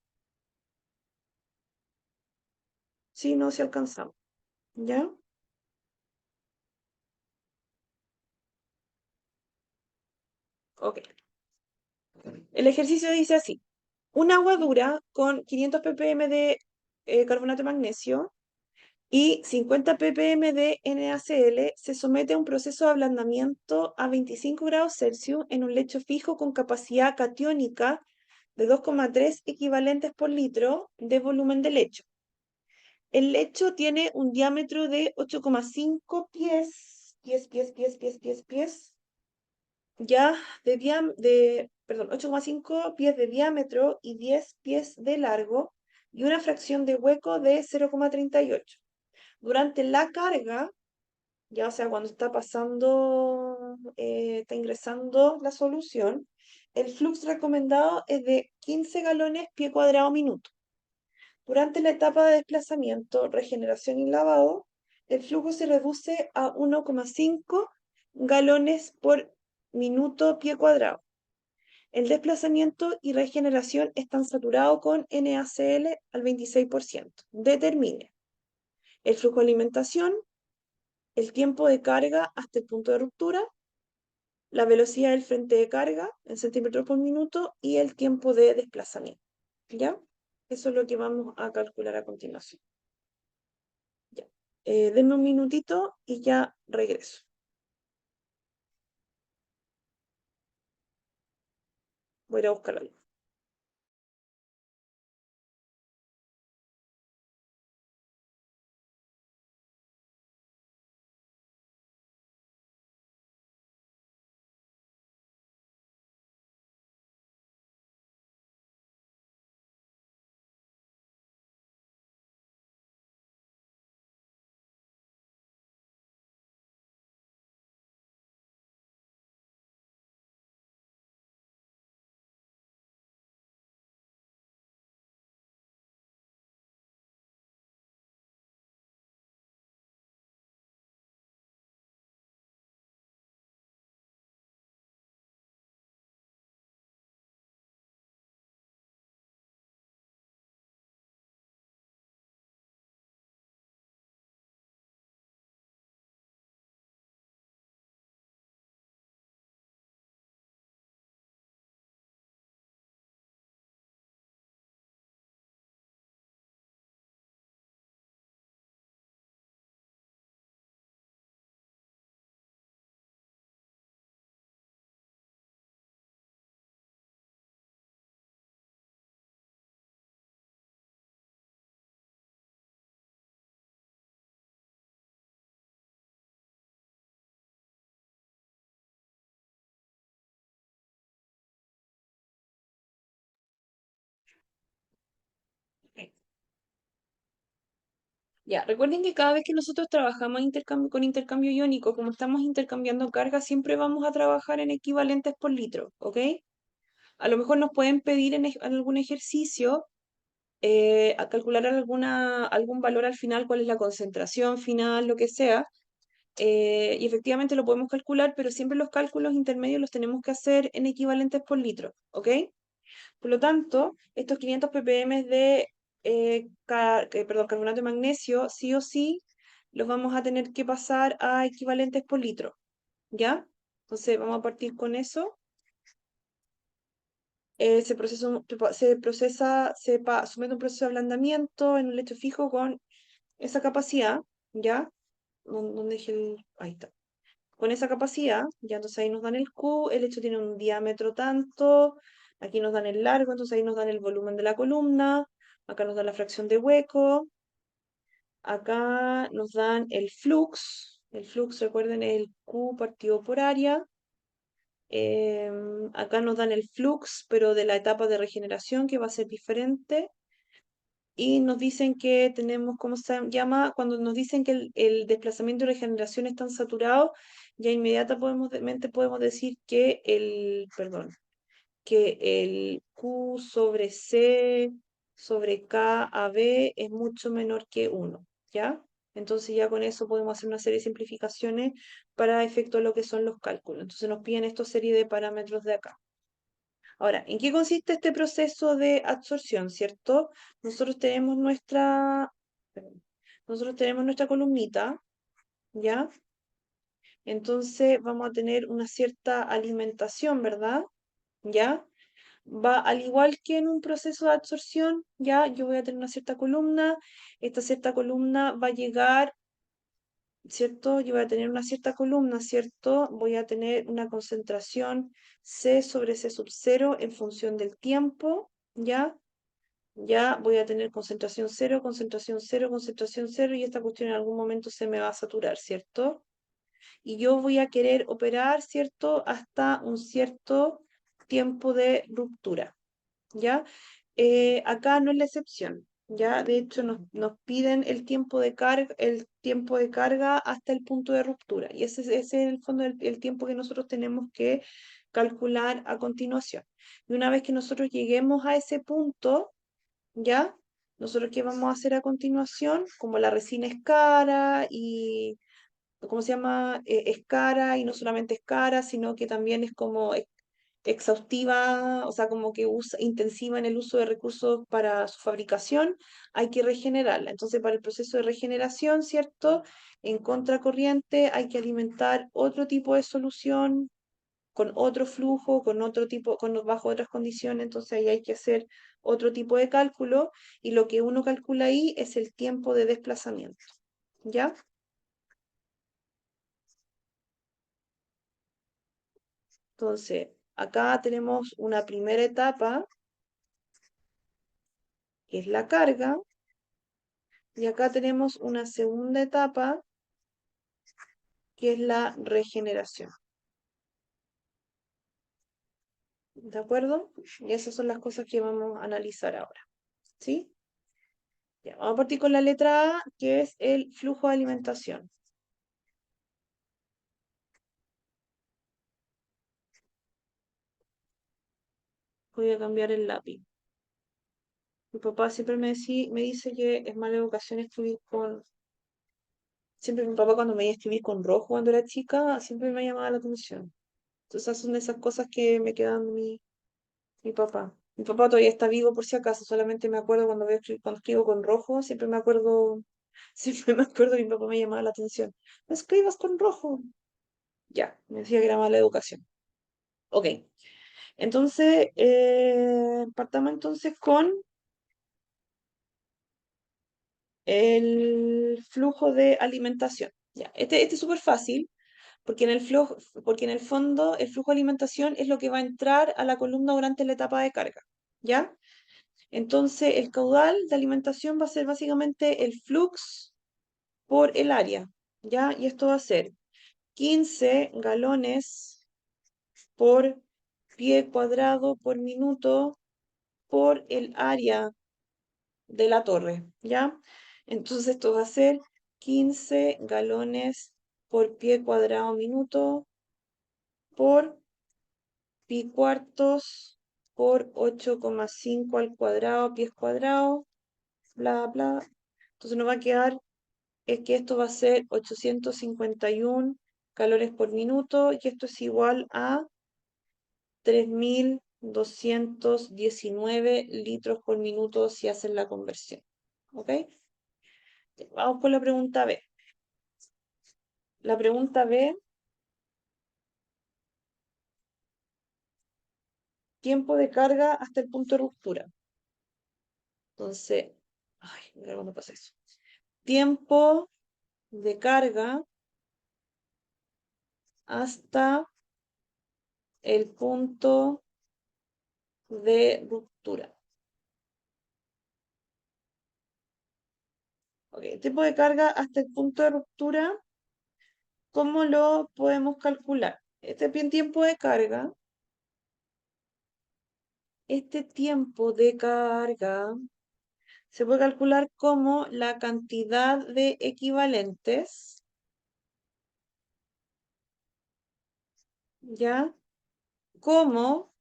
Speaker 1: Sí, no, si alcanzamos. ¿Ya? Ok. El ejercicio dice así. Un agua dura con 500 ppm de carbonato de magnesio y 50 ppm de NaCl se somete a un proceso de ablandamiento a 25 grados Celsius en un lecho fijo con capacidad catiónica de 2,3 equivalentes por litro de volumen de lecho. El lecho tiene un diámetro de 8,5 pies, ya perdón, 8,5 pies de diámetro y 10 pies de largo y una fracción de hueco de 0,38. Durante la carga, ya o sea, cuando está ingresando la solución, el flujo recomendado es de 15 galones pie cuadrado minuto. Durante la etapa de desplazamiento, regeneración y lavado, el flujo se reduce a 1,5 galones por minuto pie cuadrado. El desplazamiento y regeneración están saturados con NaCl al 26%. Determine el flujo de alimentación, el tiempo de carga hasta el punto de ruptura, la velocidad del frente de carga en centímetros por minuto y el tiempo de desplazamiento. ¿Ya? Eso es lo que vamos a calcular a continuación. Ya. Denme un minutito y ya regreso. Voy a ir a buscar algo. Ok. Ya, recuerden que cada vez que nosotros trabajamos con intercambio iónico, como estamos intercambiando carga, siempre vamos a trabajar en equivalentes por litro, ¿ok? A lo mejor nos pueden pedir en algún ejercicio a calcular algún valor al final, cuál es la concentración final, lo que sea, y efectivamente lo podemos calcular, pero siempre los cálculos intermedios los tenemos que hacer en equivalentes por litro, ¿ok? Por lo tanto, estos 500 ppm de carbonato de magnesio, sí o sí, los vamos a tener que pasar a equivalentes por litro, ¿ya? Entonces vamos a partir con eso. Somete un proceso de ablandamiento en un lecho fijo con esa capacidad, ¿ya? ¿Dónde dejé el...? Ahí está. Con esa capacidad, ya entonces ahí nos dan el Q, el hecho tiene un diámetro tanto, aquí nos dan el largo, entonces ahí nos dan el volumen de la columna, acá nos dan la fracción de hueco, acá nos dan el flux recuerden es el Q partido por área, acá nos dan el flux, pero de la etapa de regeneración que va a ser diferente, y nos dicen que tenemos, ¿cómo se llama? Cuando nos dicen que el desplazamiento y regeneración están saturados, ya inmediatamente podemos decir que que el Q sobre C sobre K a B es mucho menor que 1, ¿ya? Entonces ya con eso podemos hacer una serie de simplificaciones para efecto de lo que son los cálculos. Entonces nos piden esta serie de parámetros de acá. Ahora, ¿en qué consiste este proceso de absorción, cierto? Nosotros tenemos nuestra, perdón, nosotros tenemos nuestra columnita, ¿ya? Entonces vamos a tener una cierta alimentación, ¿verdad? ¿Ya? Va al igual que en un proceso de absorción, ¿ya? Yo voy a tener una cierta columna, esta cierta columna va a llegar, ¿cierto? Yo voy a tener una cierta columna, ¿cierto? Voy a tener una concentración C sobre C sub 0 en función del tiempo, ¿ya? Ya voy a tener concentración cero, concentración cero, concentración cero, y esta cuestión en algún momento se me va a saturar, ¿cierto? Y yo voy a querer operar, ¿cierto? Hasta un cierto tiempo de ruptura, ¿ya? Acá no es la excepción, ¿ya? De hecho, nos piden el tiempo de carga hasta el punto de ruptura, y ese es en el fondo el tiempo que nosotros tenemos que calcular a continuación. Y una vez que nosotros lleguemos a ese punto, ¿ya? Nosotros qué vamos a hacer a continuación, como la resina es cara y, ¿cómo se llama? Es cara y no solamente es cara, sino que también es como exhaustiva, o sea, como que usa, intensiva en el uso de recursos para su fabricación, hay que regenerarla. Entonces, para el proceso de regeneración, ¿cierto? En contracorriente hay que alimentar otro tipo de solución con otro flujo, con otro tipo, bajo otras condiciones, entonces ahí hay que hacer otro tipo de cálculo y lo que uno calcula ahí es el tiempo de desplazamiento. ¿Ya? Entonces, acá tenemos una primera etapa, que es la carga, y acá tenemos una segunda etapa, que es la regeneración. ¿De acuerdo? Y esas son las cosas que vamos a analizar ahora. ¿Sí? Ya, vamos a partir con la letra A, que es el flujo de alimentación. Voy a cambiar el lápiz. Mi papá siempre me dice que es mala educación escribir con... Siempre mi papá cuando me veía escribir con rojo cuando era chica, siempre me llamaba la atención. Entonces esas son esas cosas que me quedan de mi papá. Mi papá todavía está vivo por si acaso, solamente me acuerdo cuando cuando escribo con rojo, siempre me acuerdo, siempre me acuerdo que mi papá me llamaba la atención. No escribas con rojo. Ya, me decía que era mala educación. Ok, entonces, partamos entonces con el flujo de alimentación. Ya, este es súper fácil porque en el fondo el flujo de alimentación es lo que va a entrar a la columna durante la etapa de carga. ¿Ya? Entonces, el caudal de alimentación va a ser básicamente el flux por el área. ¿Ya? Y esto va a ser 15 galones por pie cuadrado por minuto por el área de la torre, ¿ya? Entonces esto va a ser 15 galones por pie cuadrado minuto por pi cuartos por 8,5 al cuadrado, pies cuadrados, bla, bla. Entonces nos va a quedar es que esto va a ser 851 calories por minuto y esto es igual a 3.219 litros por minuto si hacen la conversión. ¿Ok? Vamos por la pregunta B. La pregunta B, tiempo de carga hasta el punto de ruptura. Entonces, ay, mira cuándo pasa eso. Tiempo de carga hasta el punto de ruptura. Ok, tiempo de carga hasta el punto de ruptura, ¿cómo lo podemos calcular? Este tiempo de carga se puede calcular como la cantidad de equivalentes, ¿ya? Como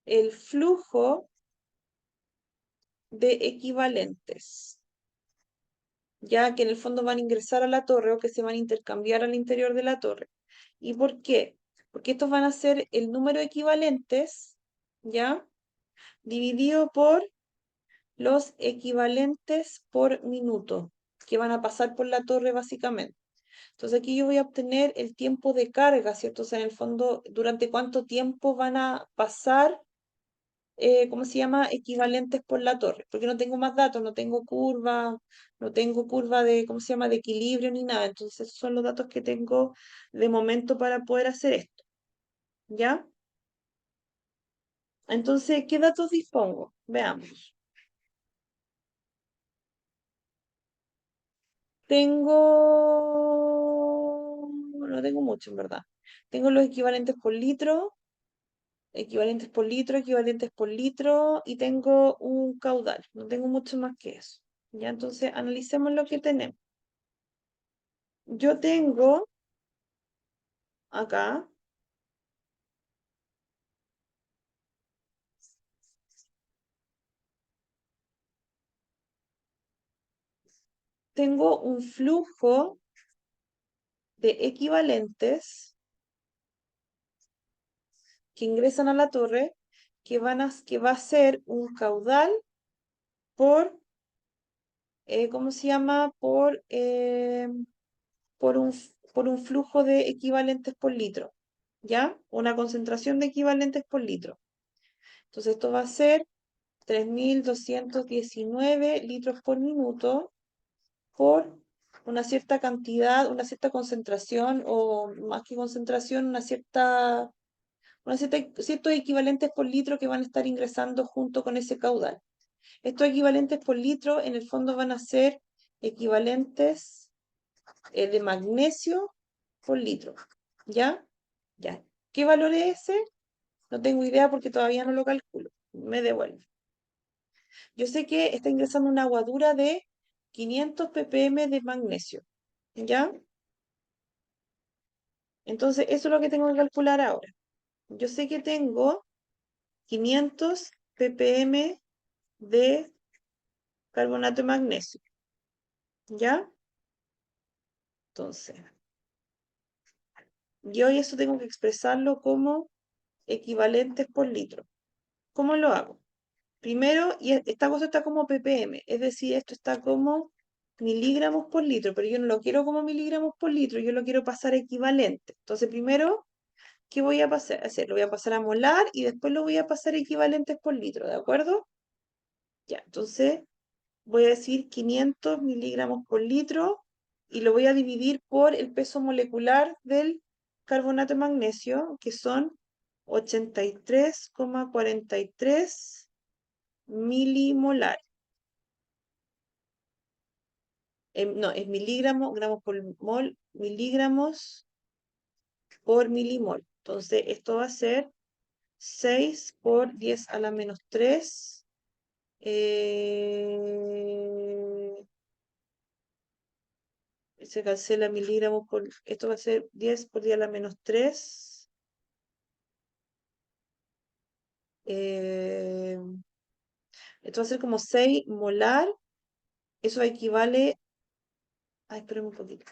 Speaker 1: el flujo de equivalentes, ya que en el fondo van a ingresar a la torre o que se van a intercambiar al interior de la torre. ¿Y por qué? Porque estos van a ser el número de equivalentes, ¿ya? Dividido por los equivalentes por minuto que van a pasar por la torre básicamente. Entonces aquí yo voy a obtener el tiempo de carga, ¿cierto? O sea, en el fondo, durante cuánto tiempo van a pasar, ¿cómo se llama? Equivalentes por la torre, porque no tengo más datos, no tengo curva de, ¿cómo se llama? De equilibrio ni nada. Entonces esos son los datos que tengo de momento para poder hacer esto, ¿ya? Entonces, ¿qué datos dispongo? Veamos. No tengo mucho en verdad. Tengo los equivalentes por litro y tengo un caudal. No tengo mucho más que eso. Ya, entonces analicemos lo que tenemos. Yo acá, tengo un flujo de equivalentes que ingresan a la torre que va a ser un caudal por, ¿cómo se llama? Por un flujo de equivalentes por litro, ¿ya? Una concentración de equivalentes por litro. Entonces esto va a ser 3.219 litros por minuto por una cierta cantidad, una cierta concentración, o más que concentración, ciertos equivalentes por litro que van a estar ingresando junto con ese caudal. Estos equivalentes por litro en el fondo van a ser equivalentes de magnesio por litro. ¿Ya? Ya. ¿Qué valor es ese? No tengo idea porque todavía no lo calculo. Me devuelvo. Yo sé que está ingresando una aguadura de 500 ppm de magnesio. ¿Ya? Entonces, eso es lo que tengo que calcular ahora. Yo sé que tengo 500 ppm de carbonato de magnesio. ¿Ya? Entonces, yo eso tengo que expresarlo como equivalentes por litro. ¿Cómo lo hago? Primero, esta cosa está como ppm, es decir, esto está como miligramos por litro, pero yo no lo quiero como miligramos por litro, yo lo quiero pasar a equivalente. Entonces, primero, ¿qué voy a hacer? Lo voy a pasar a molar y después lo voy a pasar a equivalentes por litro, ¿de acuerdo? Ya, entonces voy a decir 500 miligramos por litro y lo voy a dividir por el peso molecular del carbonato de magnesio, que son 83,43 milimolar. No, es miligramos, gramos por mol, miligramos por milimol. Entonces, esto va a ser 6 por 10 a la menos 3. Se cancela miligramos por... Esto va a ser 10 por 10 a la menos 3. Esto va a ser como 6 molar. Eso equivale... Ay, espérame un poquito.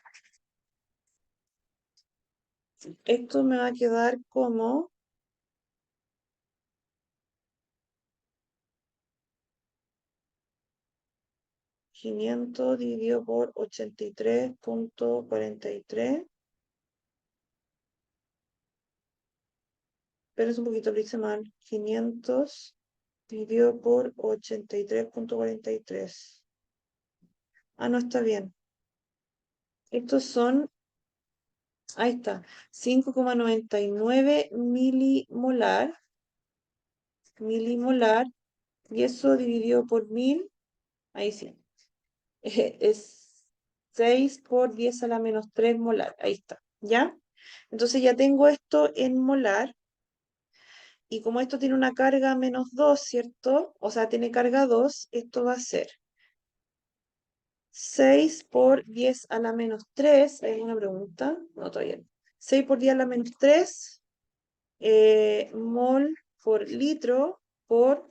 Speaker 1: Esto me va a quedar como 500 dividido por 83,43. Pero es un poquito, lo hice mal. 500 dividido por 83,43. Ah, no está bien. Estos son, ahí está, 5,99 milimolar, y eso dividido por 1000, ahí sí, es 6 por 10 a la menos 3 molar, ahí está, ¿ya? Entonces ya tengo esto en molar, y como esto tiene una carga menos 2, ¿cierto? O sea, tiene carga 2, esto va a ser 6 por 10 a la menos 3. ¿Hay alguna pregunta? No, todavía no. 6 por 10 a la menos 3 mol por litro por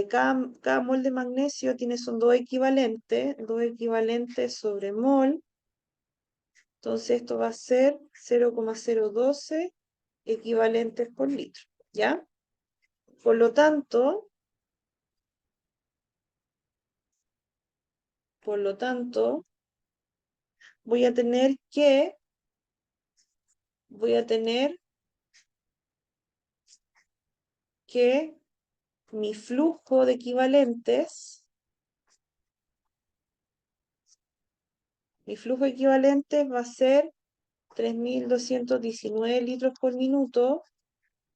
Speaker 1: cada mol de magnesio tiene, son 2 equivalentes sobre mol. Entonces esto va a ser 0,012 equivalentes por litro, ¿ya? Por lo tanto, por lo tanto, voy a tener que, voy a tener que mi flujo de equivalentes, mi flujo de equivalentes va a ser 3.219 litros por minuto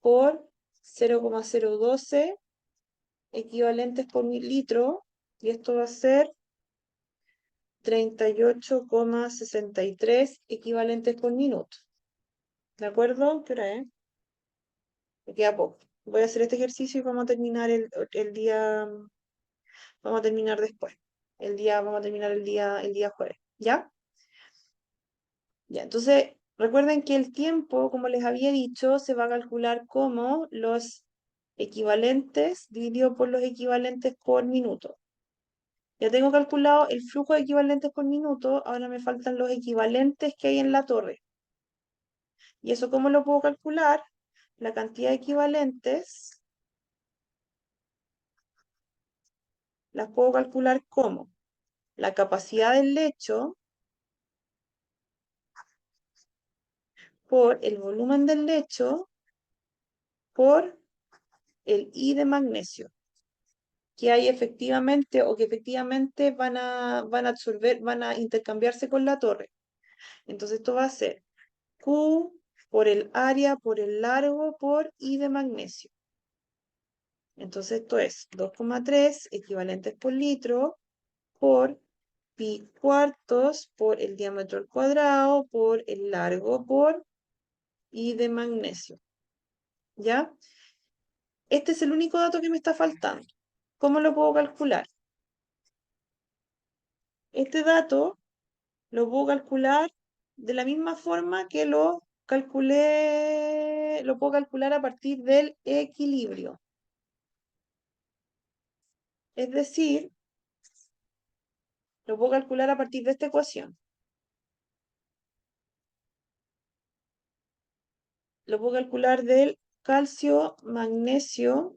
Speaker 1: por 0,012 equivalentes por litro, y esto va a ser 38,63 equivalentes por minuto. ¿De acuerdo? ¿Qué hora es? Me queda poco. Voy a hacer este ejercicio y vamos a terminar el día, vamos a terminar después. Vamos a terminar el día jueves. ¿Ya? Ya, entonces, recuerden que el tiempo, como les había dicho, se va a calcular como los equivalentes dividido por los equivalentes por minuto. Ya tengo calculado el flujo de equivalentes por minuto, ahora me faltan los equivalentes que hay en la torre. ¿Y eso cómo lo puedo calcular? La cantidad de equivalentes las puedo calcular como la capacidad del lecho por el volumen del lecho por el I de magnesio. que hay efectivamente o que efectivamente van a absorber, van a intercambiarse con la torre. Entonces esto va a ser Q por el área, por el largo, por I de magnesio. Entonces esto es 2,3 equivalentes por litro por pi cuartos por el diámetro al cuadrado por el largo por I de magnesio. ¿Ya? Este es el único dato que me está faltando. ¿Cómo lo puedo calcular? Este dato lo puedo calcular de la misma forma que lo calculé, lo puedo calcular a partir del equilibrio. Es decir, lo puedo calcular a partir de esta ecuación. Lo puedo calcular del calcio, magnesio,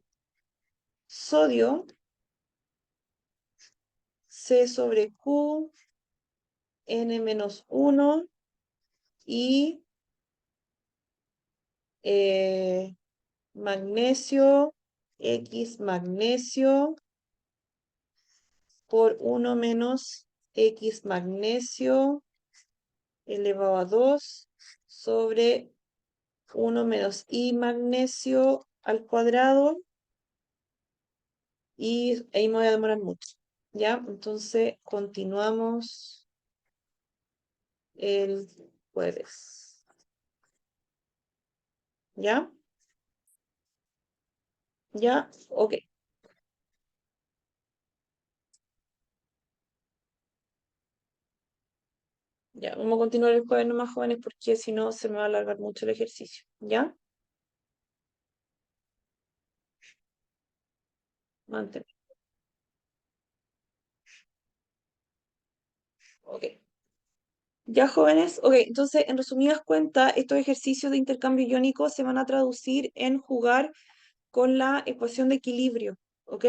Speaker 1: sodio, C sobre Q, N-1 y magnesio, X magnesio por 1 menos X magnesio elevado a 2 sobre 1 menos I magnesio al cuadrado y ahí me voy a demorar mucho. ¿Ya? Entonces continuamos el jueves. ¿Ya? ¿Ya? Ok. Ya, vamos a continuar el jueves nomás, jóvenes, porque si no se me va a alargar mucho el ejercicio. ¿Ya? Mantén. Ok. Ya, jóvenes. Ok, entonces, en resumidas cuentas, estos ejercicios de intercambio iónico se van a traducir en jugar con la ecuación de equilibrio. ¿Ok?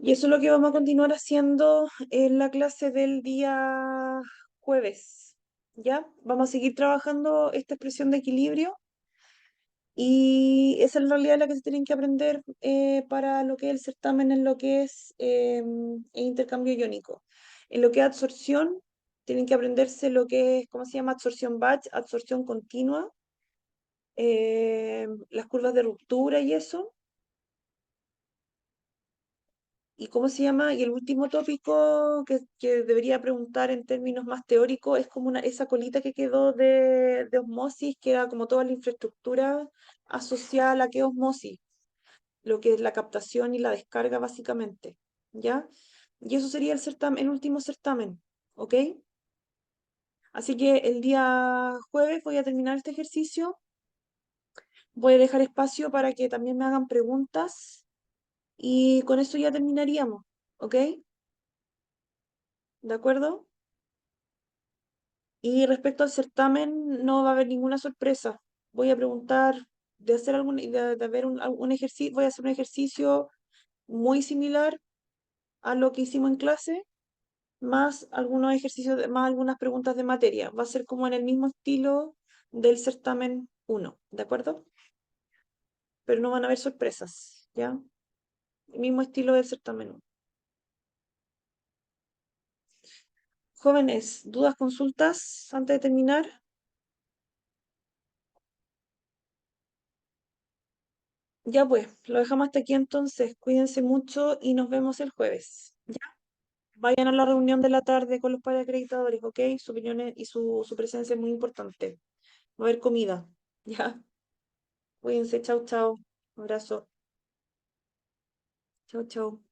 Speaker 1: Y eso es lo que vamos a continuar haciendo en la clase del día jueves. ¿Ya? Vamos a seguir trabajando esta expresión de equilibrio y esa es en realidad la que se tienen que aprender para lo que es el certamen en lo que es el intercambio iónico. En lo que es absorción, tienen que aprenderse lo que es, ¿cómo se llama? Absorción batch, absorción continua, las curvas de ruptura y eso. ¿Y cómo se llama? Y el último tópico que debería preguntar en términos más teóricos es como esa colita que quedó de osmosis, que era como toda la infraestructura asociada a la que es osmosis, lo que es la captación y la descarga básicamente, ¿ya? Y eso sería el último certamen, ¿ok? Así que el día jueves voy a terminar este ejercicio, voy a dejar espacio para que también me hagan preguntas y con eso ya terminaríamos, ¿ok? ¿De acuerdo? Y respecto al certamen, no va a haber ninguna sorpresa. Voy a preguntar de hacer de haber un ejercicio, voy a hacer un ejercicio muy similar a lo que hicimos en clase, más algunos ejercicios, más algunas preguntas de materia. Va a ser como en el mismo estilo del certamen 1, ¿de acuerdo? Pero no van a haber sorpresas, ¿ya? El mismo estilo del certamen 1. Jóvenes, ¿dudas, consultas antes de terminar? Ya pues, lo dejamos hasta aquí entonces. Cuídense mucho y nos vemos el jueves. Vayan a la reunión de la tarde con los padres acreditadores, ¿ok? Su opinión y su presencia es muy importante. Va a haber comida, ¿ya? Cuídense, chau, chau. Abrazo. Chau, chau.